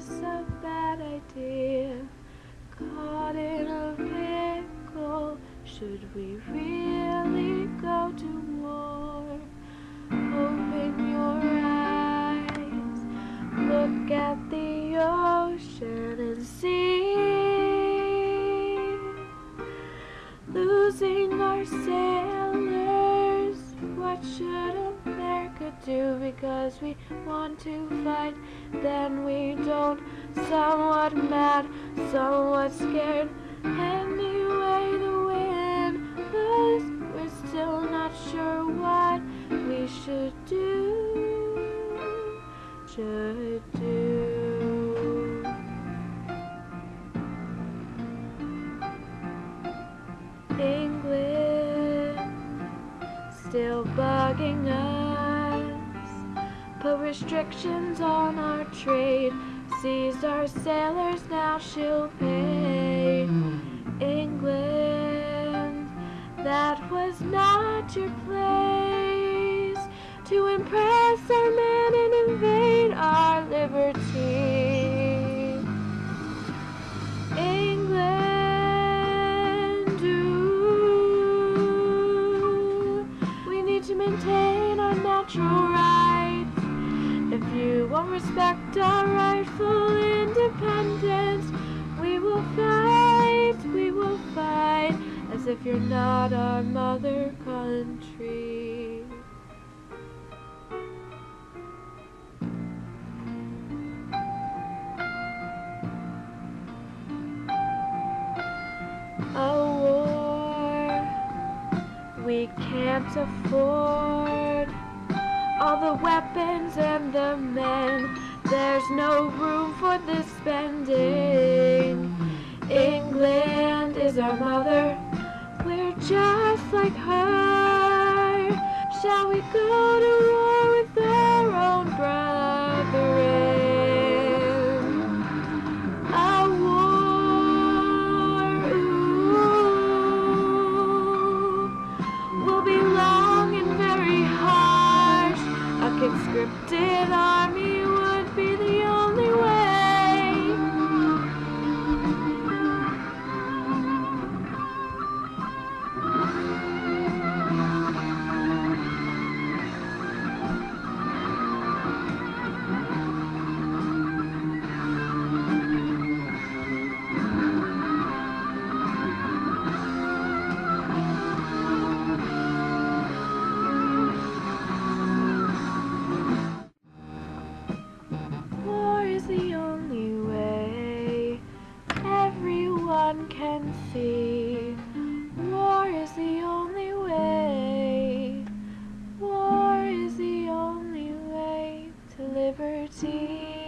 this a bad idea? Caught in a pickle, should we really go to war? Open your eyes, look at the ocean and see. Losing our sailors, what should America do? Because we want to fight, then we don't. Somewhat mad, somewhat scared. Anyway, the wind blows. We're still not sure what we should do. England still bugging us, put restrictions on our trade, seized our sailors, now she'll pay. England, that was not your place to impress our men and invade our liberty. England, we need to maintain our natural rights. If you won't respect our rightful independence, we will fight, as if you're not our mother country. A war we can't afford, all the weapons and the men, there's no room for this spending. England is our mother, we're just like her. Shall we go to war with our own brethren? A war, will be long and very harsh. A conscripted army would be the only way. War is the only way everyone can see. War is the only way. War is the only way to liberty.